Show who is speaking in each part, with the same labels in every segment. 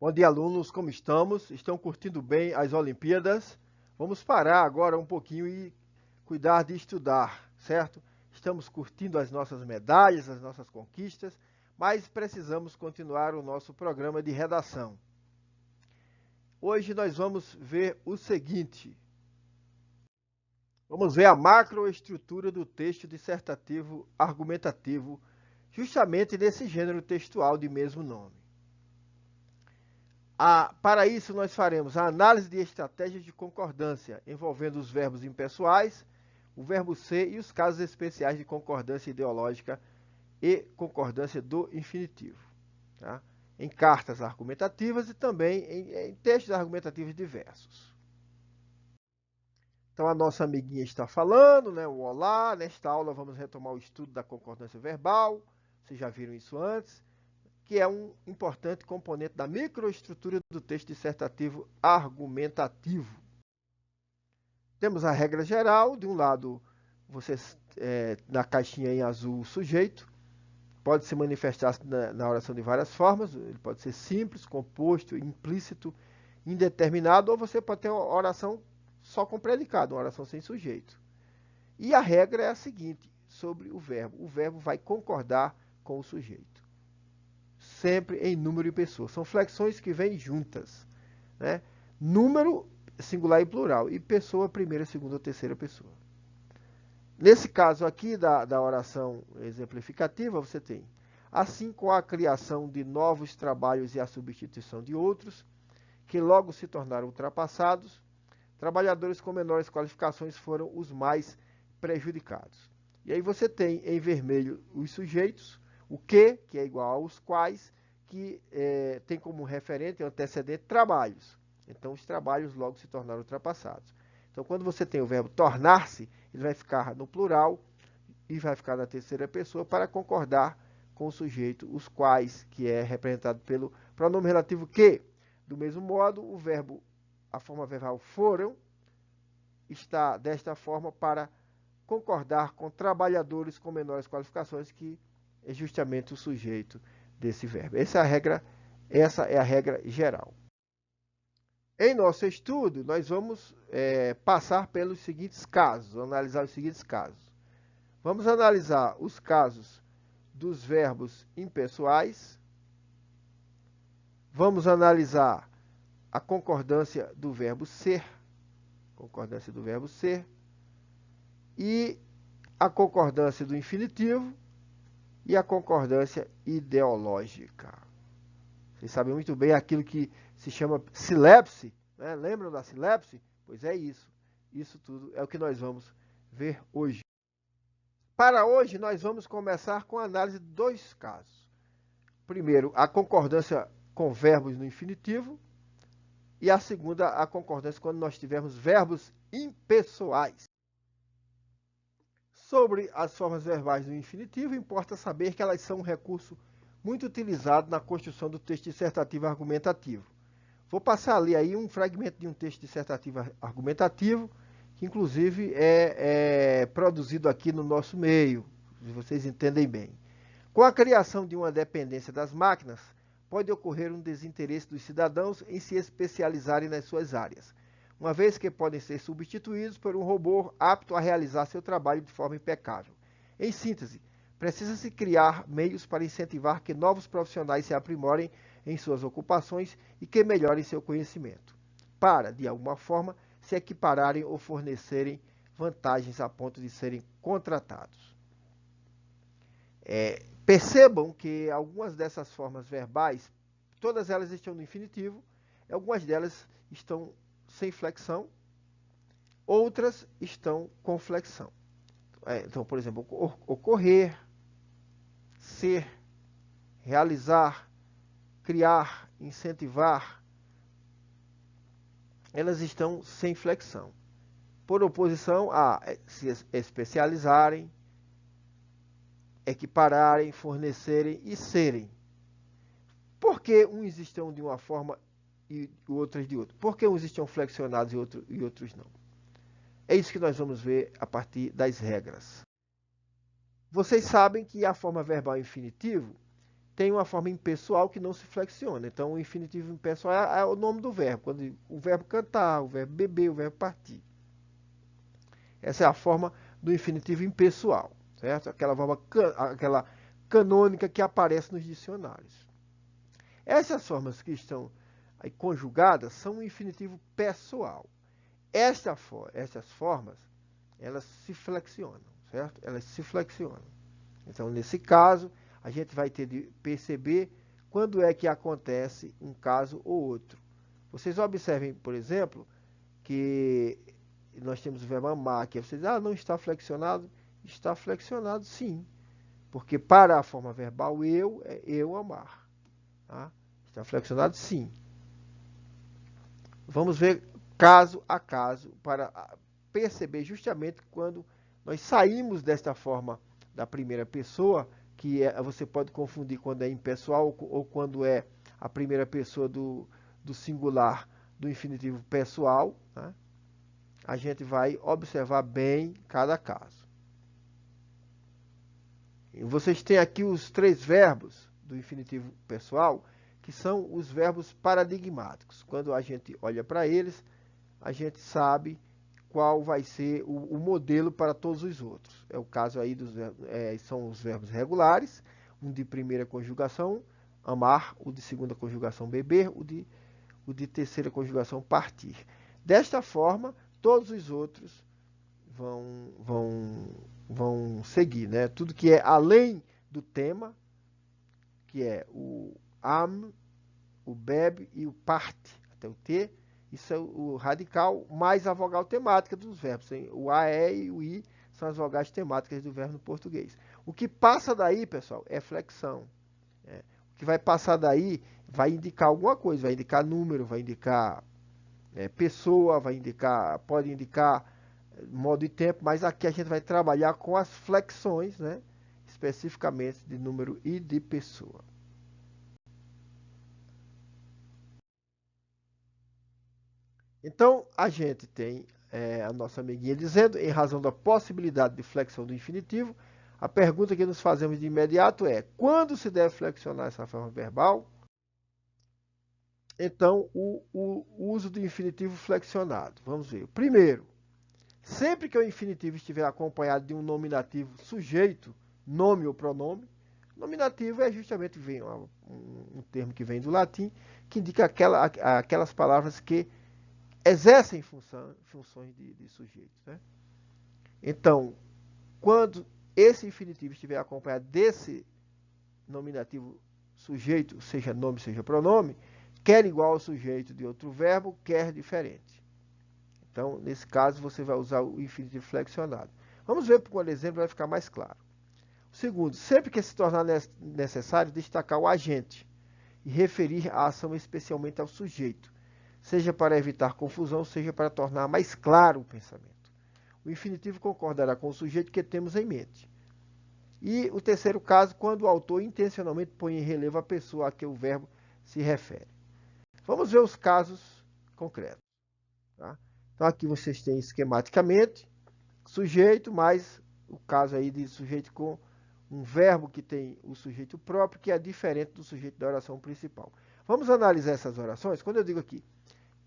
Speaker 1: Bom dia, alunos, como estamos? Estão curtindo bem as Olimpíadas? Vamos parar agora um pouquinho e cuidar de estudar, certo? Estamos curtindo as nossas medalhas, as nossas conquistas, mas precisamos continuar o nosso programa de redação. Hoje nós vamos ver o seguinte. Vamos ver a macroestrutura do texto dissertativo argumentativo, justamente nesse gênero textual de mesmo nome. Para isso, nós faremos a análise de estratégias de concordância, envolvendo os verbos impessoais, o verbo ser e os casos especiais de concordância ideológica e concordância do infinitivo, tá? Em cartas argumentativas e também em textos argumentativos diversos. Então, a nossa amiguinha está falando, né? O olá. Nesta aula, vamos retomar o estudo da concordância verbal. Vocês já viram isso antes, que é um importante componente da microestrutura do texto dissertativo argumentativo. Temos a regra geral, de um lado, na caixinha em azul, o sujeito, pode se manifestar na oração de várias formas, ele pode ser simples, composto, implícito, indeterminado, ou você pode ter uma oração só com predicado, uma oração sem sujeito. E a regra é a seguinte, sobre o verbo vai concordar com o sujeito. Sempre em número e pessoa. São flexões que vêm juntas, né? Número, singular e plural, e pessoa, primeira, segunda ou terceira pessoa. Nesse caso aqui da oração exemplificativa, você tem, assim com a criação de novos trabalhos e a substituição de outros, que logo se tornaram ultrapassados, trabalhadores com menores qualificações foram os mais prejudicados. E aí você tem em vermelho os sujeitos, o que é igual aos quais, que tem como referente, antecedente, trabalhos. Então, os trabalhos logo se tornaram ultrapassados. Então, quando você tem o verbo tornar-se, ele vai ficar no plural e vai ficar na terceira pessoa para concordar com o sujeito, os quais, que é representado pelo pronome relativo que. Do mesmo modo, o verbo, a forma verbal foram, está desta forma para concordar com trabalhadores com menores qualificações, que é justamente o sujeito desse verbo. Essa é a regra geral. Em nosso estudo, nós vamos passar pelos seguintes casos, analisar os seguintes casos. Vamos analisar os casos dos verbos impessoais, vamos analisar a concordância do verbo ser, e a concordância do infinitivo e a concordância ideológica. Vocês sabem muito bem aquilo que se chama silepse, né? Lembram da silepse? Pois é isso. Isso tudo é o que nós vamos ver hoje. Para hoje, nós vamos começar com a análise de dois casos. Primeiro, a concordância com verbos no infinitivo, e a segunda, a concordância quando nós tivermos verbos impessoais. Sobre as formas verbais do infinitivo, importa saber que elas são um recurso muito utilizado na construção do texto dissertativo argumentativo. Vou passar ali aí um fragmento de um texto dissertativo argumentativo, que inclusive é produzido aqui no nosso meio, se vocês entendem bem. Com a criação de uma dependência das máquinas, pode ocorrer um desinteresse dos cidadãos em se especializarem nas suas áreas, uma vez que podem ser substituídos por um robô apto a realizar seu trabalho de forma impecável. Em síntese, precisa-se criar meios para incentivar que novos profissionais se aprimorem em suas ocupações e que melhorem seu conhecimento, para, de alguma forma, se equipararem ou fornecerem vantagens a ponto de serem contratados. Percebam que algumas dessas formas verbais, todas elas estão no infinitivo, algumas delas estão sem flexão, outras estão com flexão. Então, por exemplo, ocorrer, ser, realizar, criar, incentivar, elas estão sem flexão. Por oposição a se especializarem, equipararem, fornecerem e serem. Por que uns estão de uma forma e outras de outra? Por que uns estão flexionados e outros não? É isso que nós vamos ver a partir das regras. Vocês sabem que a forma verbal infinitivo, tem uma forma impessoal que não se flexiona. Então, o infinitivo impessoal é o nome do verbo. Quando o verbo cantar, o verbo beber, o verbo partir. Essa é a forma do infinitivo impessoal, certo? Aquela canônica que aparece nos dicionários. Essas formas que estão aí conjugadas são o infinitivo pessoal. Essas formas, elas se flexionam, certo? Elas se flexionam. Então, nesse caso, a gente vai ter de perceber quando é que acontece um caso ou outro. Vocês observem, por exemplo, que nós temos o verbo amar, que vocês dizem, não está flexionado? Está flexionado, sim. Porque para a forma verbal, eu é eu amar. Tá? Está flexionado, sim. Vamos ver caso a caso para perceber justamente quando nós saímos desta forma da primeira pessoa, que você pode confundir quando é impessoal ou quando é a primeira pessoa do singular do infinitivo pessoal. Né? A gente vai observar bem cada caso. E vocês têm aqui os 3 verbos do infinitivo pessoal, que são os verbos paradigmáticos. Quando a gente olha para eles, a gente sabe qual vai ser o modelo para todos os outros. É o caso aí são os verbos regulares, um de primeira conjugação, amar, o de segunda conjugação, beber, o de terceira conjugação, partir. Desta forma, todos os outros vão seguir, né? Tudo que é além do tema, que é o am, o bebe e o parte, até o T, isso é o radical, mais a vogal temática dos verbos. O A, E e o I são as vogais temáticas do verbo no português. O que passa daí, pessoal, é flexão. O que vai passar daí vai indicar alguma coisa, vai indicar número, vai indicar pessoa, pode indicar modo e tempo, mas aqui a gente vai trabalhar com as flexões, né? Especificamente de número e de pessoa. Então, a gente tem a nossa amiguinha dizendo, em razão da possibilidade de flexão do infinitivo, a pergunta que nos fazemos de imediato é, quando se deve flexionar essa forma verbal? Então, o uso do infinitivo flexionado. Vamos ver. Primeiro, sempre que o infinitivo estiver acompanhado de um nominativo sujeito, nome ou pronome, nominativo é justamente um termo que vem do latim, que indica aquelas palavras que exercem funções de sujeito. Né? Então, quando esse infinitivo estiver acompanhado desse nominativo sujeito, seja nome, seja pronome, quer igual ao sujeito de outro verbo, quer diferente. Então, nesse caso, você vai usar o infinitivo flexionado. Vamos ver por um exemplo, vai ficar mais claro. Segundo, sempre que se tornar necessário destacar o agente e referir a ação especialmente ao sujeito, seja para evitar confusão, seja para tornar mais claro o pensamento. O infinitivo concordará com o sujeito que temos em mente. E o terceiro caso, quando o autor intencionalmente põe em relevo a pessoa a que o verbo se refere. Vamos ver os casos concretos. Tá? Então, aqui vocês têm esquematicamente sujeito, mais o caso aí de sujeito com um verbo que tem o sujeito próprio, que é diferente do sujeito da oração principal. Vamos analisar essas orações. Quando eu digo aqui,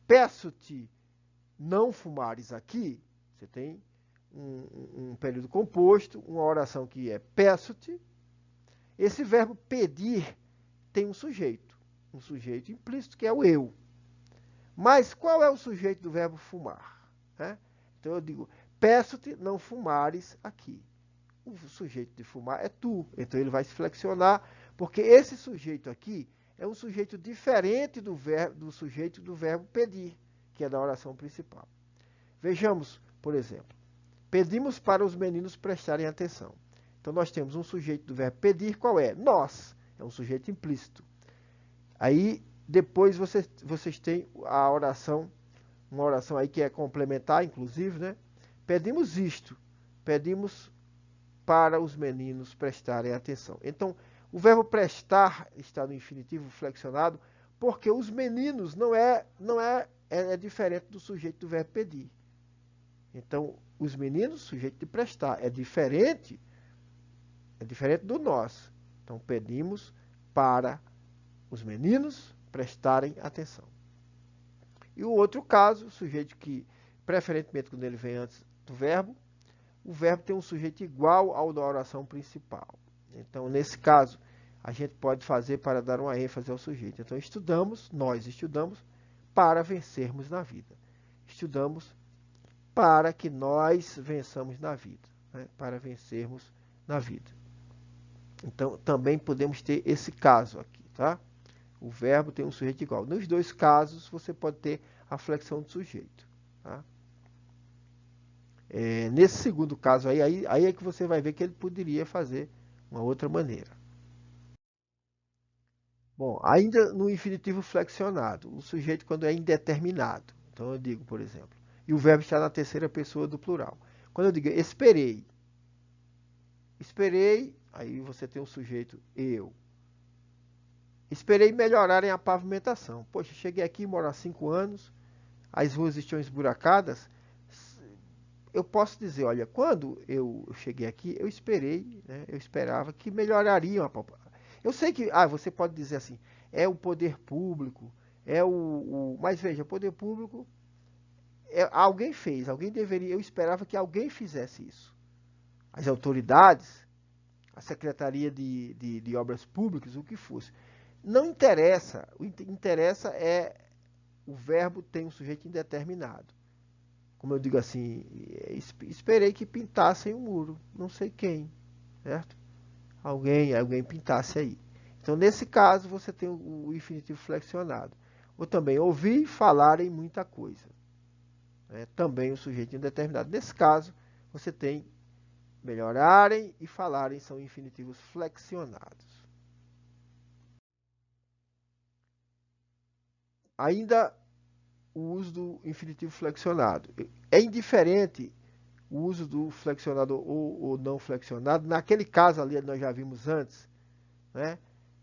Speaker 1: peço-te não fumares aqui, você tem um período composto, uma oração que é peço-te. Esse verbo pedir tem um sujeito implícito, que é o eu. Mas qual é o sujeito do verbo fumar? Então eu digo, peço-te não fumares aqui. O sujeito de fumar é tu. Então ele vai se flexionar, porque esse sujeito aqui é um sujeito diferente do sujeito do verbo pedir, que é da oração principal. Vejamos, por exemplo, pedimos para os meninos prestarem atenção. Então nós temos um sujeito do verbo pedir, qual é? Nós. É um sujeito implícito. Aí depois vocês têm a oração, uma oração aí que é complementar, inclusive, né? Pedimos isto, pedimos para os meninos prestarem atenção. Então, o verbo prestar está no infinitivo flexionado, porque os meninos é diferente do sujeito do verbo pedir. Então, os meninos, sujeito de prestar, é diferente do nós. Então, pedimos para os meninos prestarem atenção. E o outro caso, o sujeito que, preferentemente quando ele vem antes do verbo, o verbo tem um sujeito igual ao da oração principal. Então, nesse caso, a gente pode fazer para dar uma ênfase ao sujeito. Então, nós estudamos para vencermos na vida. Estudamos para que nós vençamos na vida, né? Para vencermos na vida. Então, também podemos ter esse caso aqui, tá? O verbo tem um sujeito igual. Nos dois casos, você pode ter a flexão do sujeito, tá? Nesse segundo caso aí é que você vai ver que ele poderia fazer uma outra maneira. Bom, ainda no infinitivo flexionado, o sujeito quando é indeterminado. Então eu digo, por exemplo, e o verbo está na terceira pessoa do plural. Quando eu digo esperei, aí você tem o sujeito eu. Esperei melhorarem a pavimentação. Poxa, cheguei aqui, moro há 5 anos, as ruas estão esburacadas. Eu posso dizer, olha, quando eu cheguei aqui, eu esperei, né, eu esperava que melhorariam a pavimentação. Eu sei que, você pode dizer assim, é o poder público, mas veja, o poder público, alguém fez, alguém deveria, eu esperava que alguém fizesse isso. As autoridades, a Secretaria de Obras Públicas, o que fosse. Não interessa, o que interessa é o verbo tem um sujeito indeterminado. Como eu digo assim, esperei que pintassem o muro, não sei quem, certo? Alguém pintasse aí. Então, nesse caso, você tem o infinitivo flexionado. Ou também ouvi falarem muita coisa. Né? Também o sujeito indeterminado. Nesse caso, você tem melhorarem e falarem são infinitivos flexionados. Ainda o uso do infinitivo flexionado. É indiferente o uso do flexionado ou não flexionado. Naquele caso ali, nós já vimos antes, né?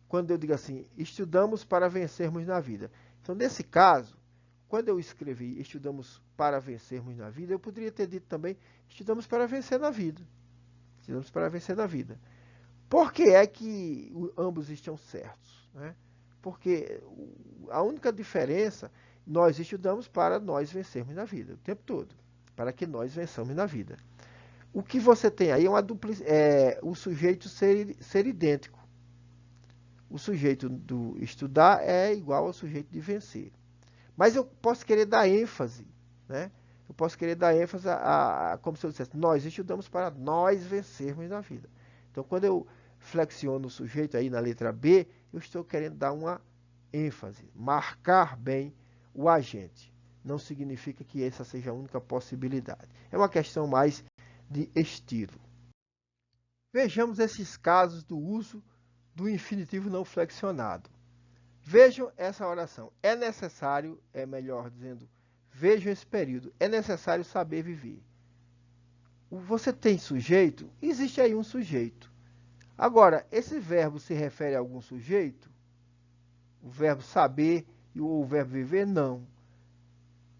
Speaker 1: Quando eu digo assim, estudamos para vencermos na vida. Então, nesse caso, quando eu escrevi estudamos para vencermos na vida, eu poderia ter dito também, estudamos para vencer na vida. Estudamos para vencer na vida. Por que é que ambos estão certos? Né? Porque a única diferença, nós estudamos para nós vencermos na vida, o tempo todo. Para que nós vençamos na vida. O que você tem aí é o sujeito ser idêntico. O sujeito do estudar é igual ao sujeito de vencer. Mas eu posso querer dar ênfase, né? Eu posso querer dar ênfase como se eu dissesse, nós estudamos para nós vencermos na vida. Então, quando eu flexiono o sujeito aí na letra B, eu estou querendo dar uma ênfase, marcar bem o agente. Não significa que essa seja a única possibilidade. É uma questão mais de estilo. Vejamos esses casos do uso do infinitivo não flexionado. Vejam essa oração. É necessário, é melhor dizendo, vejam esse período. É necessário saber viver. Você tem sujeito? Existe aí um sujeito. Agora, esse verbo se refere a algum sujeito? O verbo saber ou o verbo viver? Não.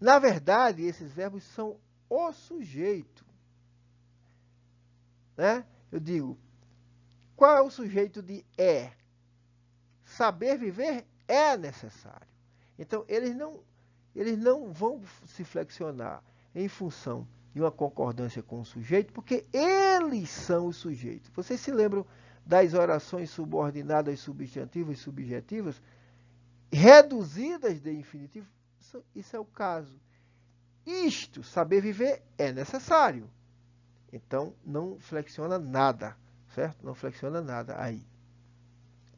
Speaker 1: Na verdade, esses verbos são o sujeito. Né? Eu digo, qual é o sujeito de é? Saber viver é necessário. Então, eles não vão se flexionar em função de uma concordância com o sujeito, porque eles são o sujeito. Vocês se lembram das orações subordinadas, substantivas e subjetivas, reduzidas de infinitivo? Isso é o caso. Isto, saber viver, é necessário. Então, não flexiona nada, certo? Não flexiona nada aí.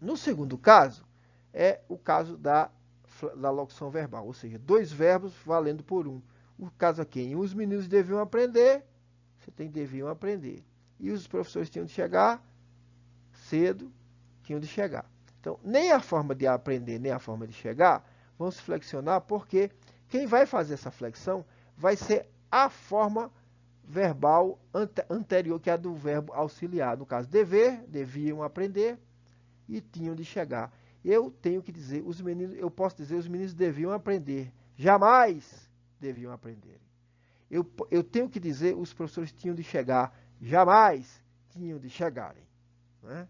Speaker 1: No segundo caso, é o caso da locução verbal, ou seja, dois verbos valendo por um. O caso aqui, em os meninos deviam aprender, você tem deviam aprender. E os professores tinham de chegar cedo, tinham de chegar. Então, nem a forma de aprender, nem a forma de chegar vão se flexionar, porque quem vai fazer essa flexão vai ser a forma verbal anterior, que é a do verbo auxiliar. No caso, dever, deviam aprender, e tinham de chegar. Eu tenho que dizer, eu posso dizer, os meninos deviam aprender. Jamais deviam aprender. Eu tenho que dizer, os professores tinham de chegar. Jamais tinham de chegarem. Né?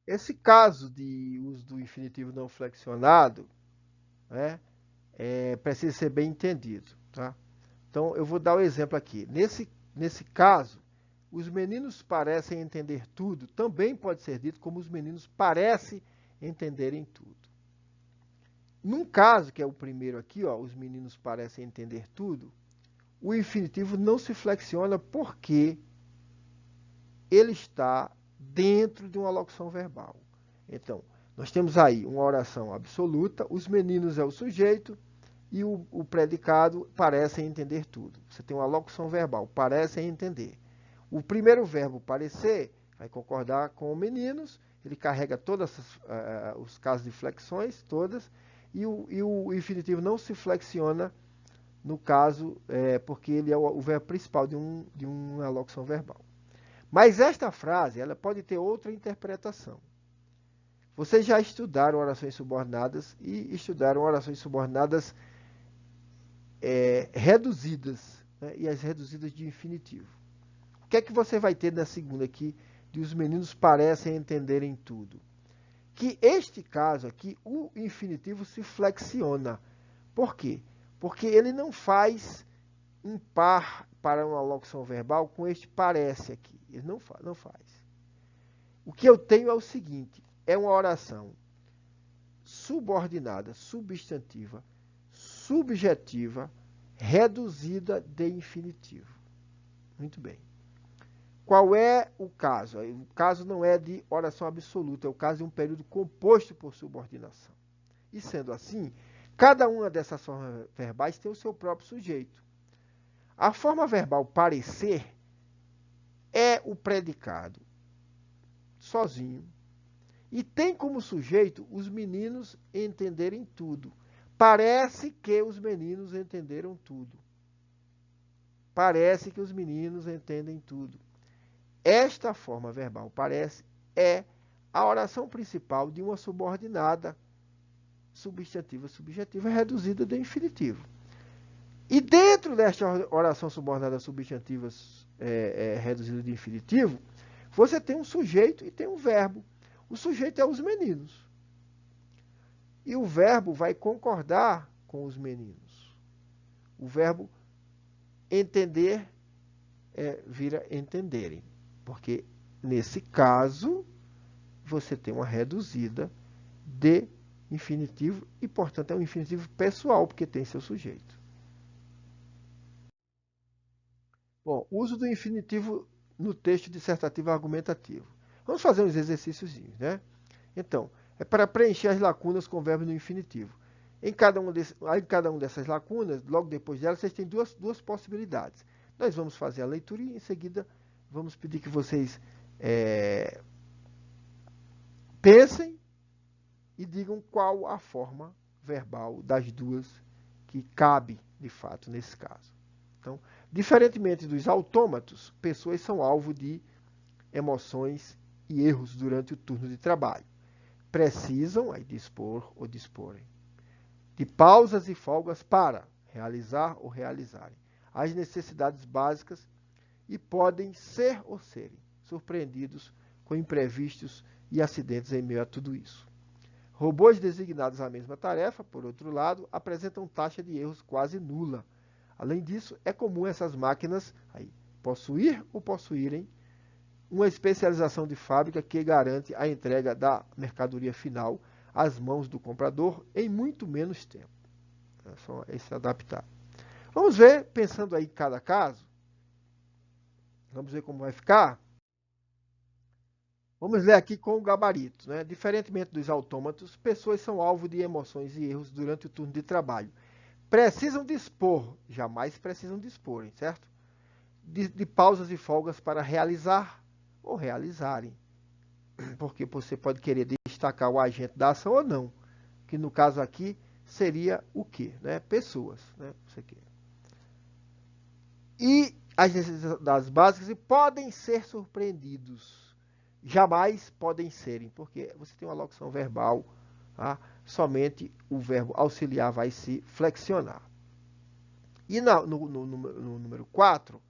Speaker 1: Esse caso de uso do infinitivo não flexionado, né, precisa ser bem entendido, tá? Então, eu vou dar o exemplo aqui. Nesse caso, os meninos parecem entender tudo. Também pode ser dito como os meninos parecem entenderem tudo. Num caso, que é o primeiro aqui, ó, os meninos parecem entender tudo, o infinitivo não se flexiona porque ele está dentro de uma locução verbal. Então, nós temos aí uma oração absoluta, os meninos é o sujeito e o predicado parecem entender tudo. Você tem uma locução verbal, parecem entender. O primeiro verbo parecer vai concordar com o meninos, ele carrega todos os casos de flexões, todas, e o infinitivo não se flexiona no caso, porque ele é o verbo principal de uma locução verbal. Mas esta frase ela pode ter outra interpretação. Vocês já estudaram orações subordinadas e estudaram orações subordinadas reduzidas, né, e as reduzidas de infinitivo. O que é que você vai ter na segunda aqui, de os meninos parecem entenderem tudo? Que este caso aqui, o infinitivo se flexiona. Por quê? Porque ele não faz um par para uma locução verbal com este parece aqui. Ele não faz. O que eu tenho é o seguinte, é uma oração subordinada, substantiva, subjetiva, reduzida de infinitivo. Muito bem. Qual é o caso? O caso não é de oração absoluta, é o caso de um período composto por subordinação. E sendo assim, cada uma dessas formas verbais tem o seu próprio sujeito. A forma verbal parecer é o predicado sozinho e tem como sujeito os meninos entenderem tudo. Parece que os meninos entenderam tudo. Parece que os meninos entendem tudo. Esta forma verbal parece é a oração principal de uma subordinada substantiva subjetiva reduzida de infinitivo. E dentro desta oração subordinada substantiva reduzida de infinitivo, você tem um sujeito e tem um verbo. O sujeito é os meninos. E o verbo vai concordar com os meninos. O verbo entender vira entenderem. Porque, nesse caso, você tem uma reduzida de infinitivo e, portanto, é um infinitivo pessoal, porque tem seu sujeito. Bom, uso do infinitivo no texto dissertativo argumentativo. Vamos fazer uns exercícios, né? Então, é para preencher as lacunas com verbo no infinitivo. Em cada uma dessas lacunas, logo depois delas, vocês têm duas possibilidades. Nós vamos fazer a leitura e, em seguida, vamos pedir que vocês pensem e digam qual a forma verbal das duas que cabe, de fato, nesse caso. Então, diferentemente dos autômatos, pessoas são alvo de emoções e erros durante o turno de trabalho. Precisam dispor ou disporem de pausas e folgas para realizar ou realizarem as necessidades básicas e podem ser ou serem surpreendidos com imprevistos e acidentes em meio a tudo isso. Robôs designados à mesma tarefa, por outro lado, apresentam taxa de erros quase nula. Além disso, é comum essas máquinas possuir ou possuírem uma especialização de fábrica que garante a entrega da mercadoria final às mãos do comprador em muito menos tempo. É só se adaptar. Vamos ver, pensando aí em cada caso, vamos ver como vai ficar. Vamos ler aqui com o gabarito, né? Diferentemente dos autômatos, pessoas são alvo de emoções e erros durante o turno de trabalho. Precisam dispor, jamais precisam disporem, certo? De pausas e folgas para realizar ou realizarem. Porque você pode querer destacar o agente da ação ou não. Que no caso aqui seria o quê? Né? Pessoas. Né? Você quer. E as necessidades básicas podem ser surpreendidos. Jamais podem serem, porque você tem uma locução verbal, tá? Somente o verbo auxiliar vai se flexionar. E no número 4,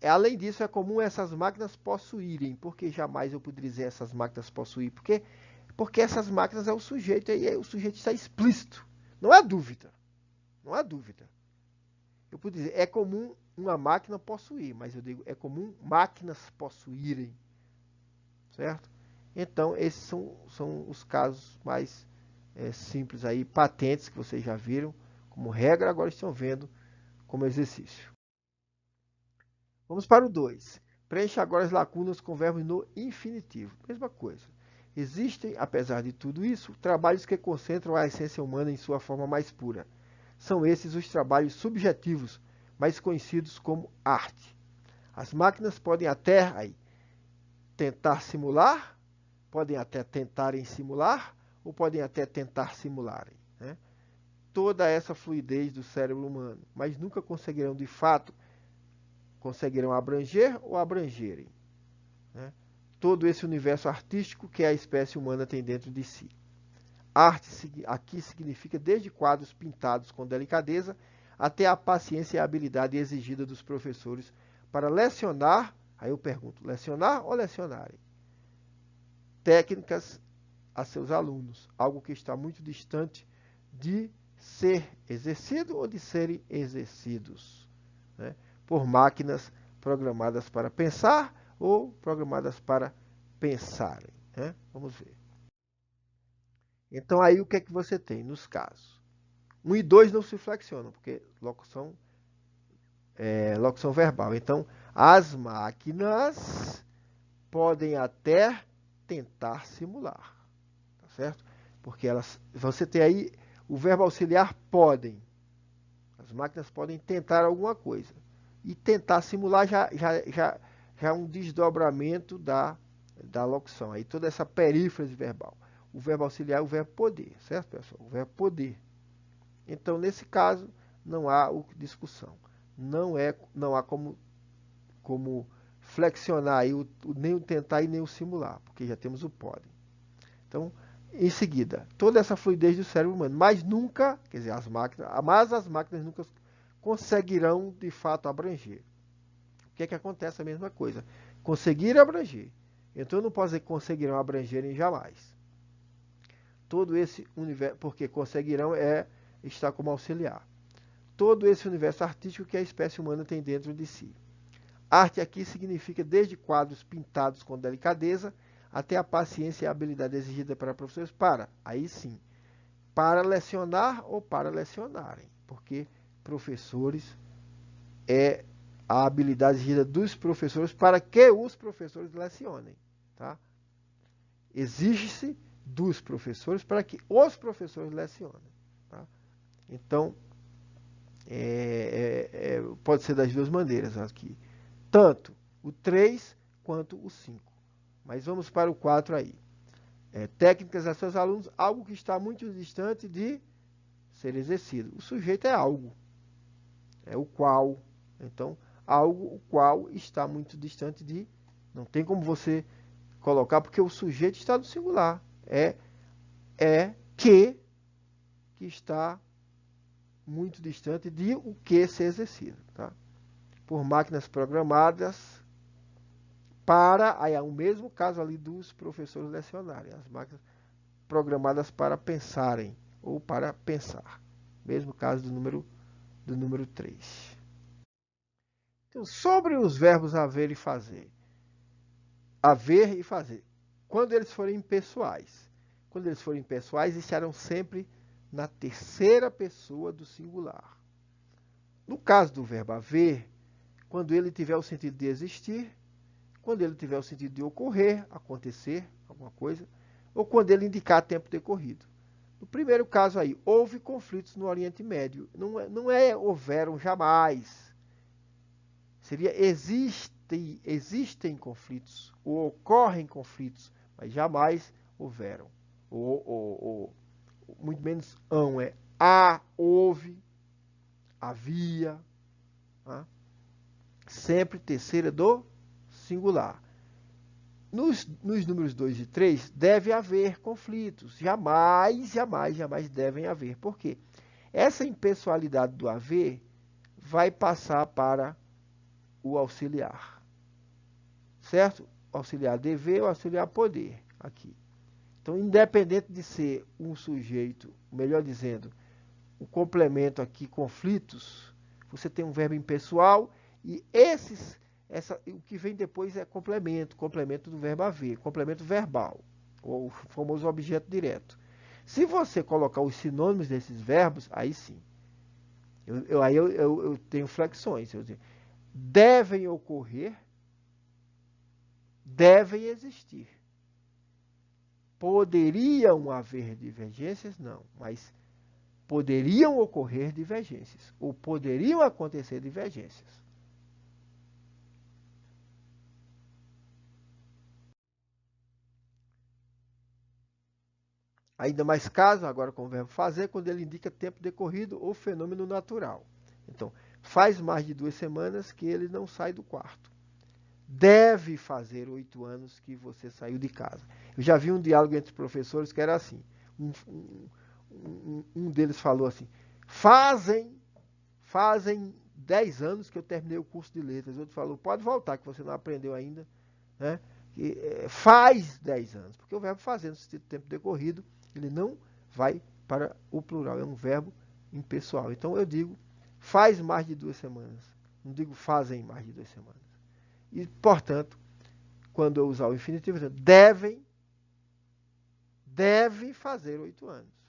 Speaker 1: Além disso, é comum essas máquinas possuírem. Por que jamais eu poderia dizer essas máquinas possuir? Porque essas máquinas é o sujeito, e o sujeito está explícito. Não há dúvida. Não há dúvida. Eu poderia dizer, é comum uma máquina possuir, mas eu digo, é comum máquinas possuírem. Certo? Então, esses são os casos mais simples aí, patentes, que vocês já viram como regra, agora estão vendo como exercício. Vamos para o 2. Preencha agora as lacunas com verbos no infinitivo. Mesma coisa. Existem, apesar de tudo isso, trabalhos que concentram a essência humana em sua forma mais pura. São esses os trabalhos subjetivos, mais conhecidos como arte. As máquinas podem até tentar simular, podem até tentarem simular, ou podem até tentar simularem, né? Toda essa fluidez do cérebro humano, mas nunca conseguirão de fato, conseguirão abranger ou abrangerem, né, todo esse universo artístico que a espécie humana tem dentro de si. Arte aqui significa desde quadros pintados com delicadeza até a paciência e a habilidade exigida dos professores para lecionar. Aí eu pergunto, lecionar ou lecionarem? Técnicas a seus alunos, algo que está muito distante de ser exercido ou de serem exercidos, né, por máquinas programadas para pensar ou programadas para pensarem, né? Vamos ver. Então, aí o que é que você tem nos casos? 1 e 2 não se flexionam, porque locução verbal. Então, as máquinas podem até tentar simular, tá certo? Porque você tem aí o verbo auxiliar podem. As máquinas podem tentar alguma coisa. E tentar simular já é um desdobramento da locução. Aí toda essa perífrase verbal. O verbo auxiliar é o verbo poder, certo, pessoal? O verbo poder. Então, nesse caso, não há discussão. Não há como flexionar aí nem o tentar e nem o simular, porque já temos o podem. Então, em seguida, toda essa fluidez do cérebro humano, mas nunca, quer dizer, as máquinas nunca conseguirão de fato abranger. O que é que acontece? A mesma coisa. Conseguir abranger. Então eu não posso dizer que conseguirão abrangerem jamais. Todo esse universo, porque conseguirão está como auxiliar. Todo esse universo artístico que a espécie humana tem dentro de si. Arte aqui significa desde quadros pintados com delicadeza até a paciência e a habilidade exigida para professores aí sim, para lecionar ou para lecionarem, porque professores é a habilidade exigida dos professores para que os professores lecionem, tá? Exige-se dos professores para que os professores lecionem, tá? Então, pode ser das duas maneiras aqui, tanto o 3 quanto o 5. Mas vamos para o 4 aí. Técnicas a seus alunos, algo que está muito distante de ser exercido. O sujeito é algo, é o qual. Então, algo o qual está muito distante de... Não tem como você colocar, porque o sujeito está no singular. Que está muito distante de o que ser exercido, tá? Por máquinas programadas para... Aí é o mesmo caso ali dos professores lecionarem. As máquinas programadas para pensarem ou para pensar. Mesmo caso do número 3. Então, sobre os verbos haver e fazer. Haver e fazer. Quando eles forem impessoais. Quando eles forem impessoais, estarão sempre na terceira pessoa do singular. No caso do verbo haver, quando ele tiver o sentido de existir, quando ele tiver o sentido de ocorrer, acontecer, alguma coisa, ou quando ele indicar tempo decorrido. No primeiro caso aí, houve conflitos no Oriente Médio. Não houveram jamais. Seria existem conflitos, ou ocorrem conflitos, mas jamais houveram. Ou muito menos houve, havia. Tá? Sempre terceira do singular. Nos números 2 e 3, deve haver conflitos. Jamais devem haver. Por quê? Essa impessoalidade do haver vai passar para o auxiliar, certo? O auxiliar dever, o auxiliar poder, aqui. Então, independente de ser um sujeito, melhor dizendo, o complemento aqui, conflitos, você tem um verbo impessoal e o que vem depois é complemento, complemento do verbo haver, complemento verbal, ou o famoso objeto direto. Se você colocar os sinônimos desses verbos, aí sim. Eu tenho flexões. Eu digo, devem ocorrer, devem existir. Poderiam haver divergências? Não, mas poderiam ocorrer divergências, ou poderiam acontecer divergências. Ainda mais caso, agora com o verbo fazer, quando ele indica tempo decorrido ou fenômeno natural. Então, faz mais de 2 semanas que ele não sai do quarto. Deve fazer 8 anos que você saiu de casa. Eu já vi um diálogo entre professores que era assim. Um deles falou assim, fazem 10 anos que eu terminei o curso de letras. O outro falou, pode voltar que você não aprendeu ainda. Né? Faz 10 anos, porque o verbo fazer no sentido de tempo decorrido, ele não vai para o plural, é um verbo impessoal. Então eu digo, faz mais de 2 semanas. Não digo fazem mais de 2 semanas. E, portanto, quando eu usar o infinitivo, deve fazer 8 anos.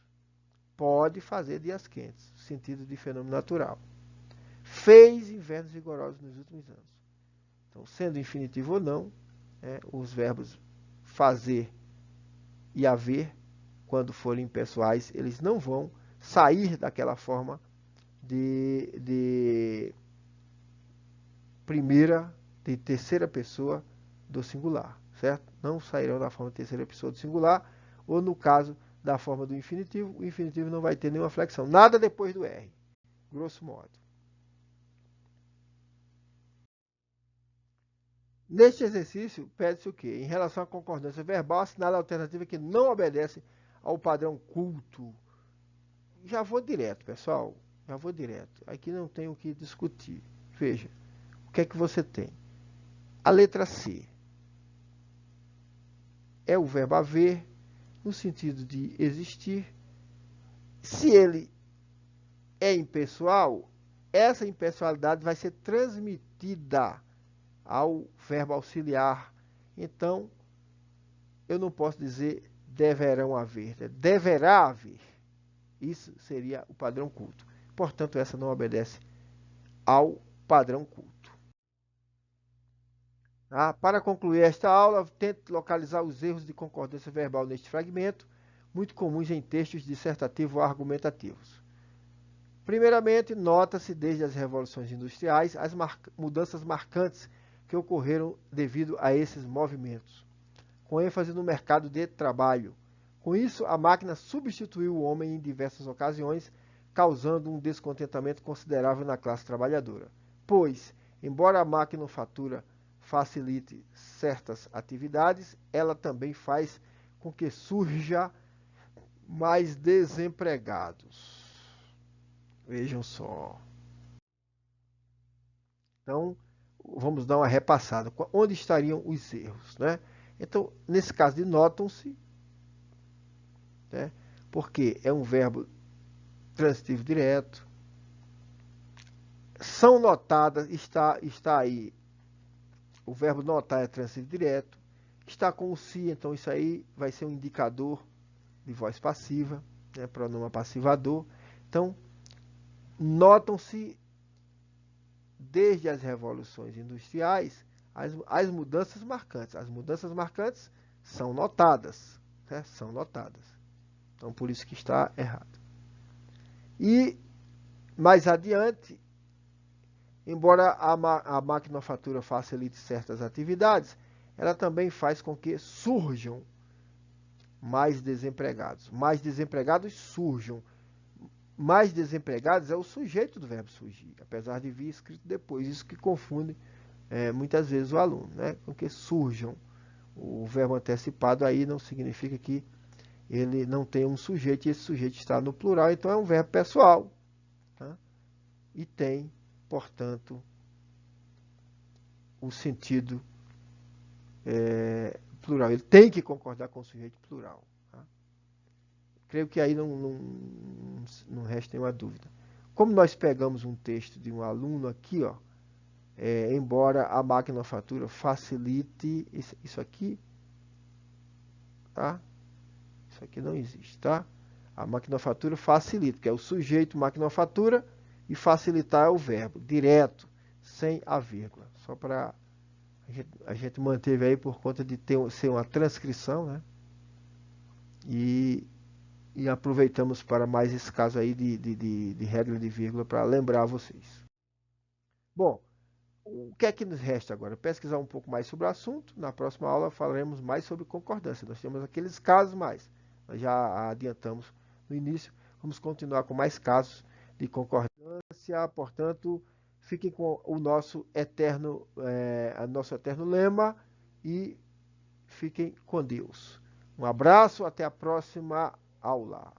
Speaker 1: Pode fazer dias quentes, sentido de fenômeno natural. Fez invernos rigorosos nos últimos anos. Então, sendo infinitivo ou não, os verbos fazer e haver, quando forem impessoais, eles não vão sair daquela forma de terceira pessoa do singular, certo? Não sairão da forma de terceira pessoa do singular, ou no caso da forma do infinitivo, o infinitivo não vai ter nenhuma flexão, nada depois do R, grosso modo. Neste exercício, pede-se o quê? Em relação à concordância verbal, assinale a alternativa que não obedece ao padrão culto. Já vou direto, pessoal. Já vou direto. Aqui não tem o que discutir. Veja, o que é que você tem? A letra C é o verbo haver, no sentido de existir. Se ele é impessoal, essa impessoalidade vai ser transmitida ao verbo auxiliar. Então, eu não posso dizer deverão haver, deverá haver. Isso seria o padrão culto. Portanto, essa não obedece ao padrão culto. Para concluir esta aula, tente localizar os erros de concordância verbal neste fragmento, muito comuns em textos dissertativos ou argumentativos. Primeiramente, nota-se desde as revoluções industriais as mudanças marcantes que ocorreram devido a esses movimentos, com ênfase no mercado de trabalho. Com isso, a máquina substituiu o homem em diversas ocasiões, causando um descontentamento considerável na classe trabalhadora. Pois, embora a maquinofatura facilite certas atividades, ela também faz com que surja mais desempregados. Vejam só. Então, vamos dar uma repassada. Onde estariam os erros, né? Então, nesse caso de notam-se, né? Porque é um verbo transitivo direto. São notadas, está aí, o verbo notar é transitivo direto. Está com o se, então isso aí vai ser um indicador de voz passiva, né? Pronome passivador. Então, notam-se desde as revoluções industriais as mudanças marcantes. As mudanças marcantes são notadas, né? São notadas. Então, por isso que está errado. E, mais adiante, embora a maquinofatura facilite certas atividades, ela também faz com que surjam mais desempregados. Mais desempregados surjam. Mais desempregados é o sujeito do verbo surgir, apesar de vir escrito depois. Isso que confunde muitas vezes o aluno, né? Com que surjam. O verbo antecipado aí não significa que ele não tem um sujeito, e esse sujeito está no plural, então é um verbo pessoal. Tá? E tem, portanto, o sentido plural. Ele tem que concordar com o sujeito plural. Tá? Creio que aí não resta nenhuma dúvida. Como nós pegamos um texto de um aluno aqui, ó, embora a maquinofatura facilite isso aqui, tá? Isso aqui não existe, tá? A maquinofatura facilita, que é o sujeito maquinofatura, e facilitar é o verbo, direto, sem a vírgula. Só para a gente manteve aí por conta de ser uma transcrição, né? E aproveitamos para mais esse caso aí de regra de vírgula para lembrar vocês. Bom, o que é que nos resta agora? Pesquisar um pouco mais sobre o assunto. Na próxima aula falaremos mais sobre concordância. Nós temos aqueles casos mais. Nós já adiantamos no início. Vamos continuar com mais casos de concordância. Portanto, fiquem com o nosso eterno lema e fiquem com Deus. Um abraço, até a próxima aula.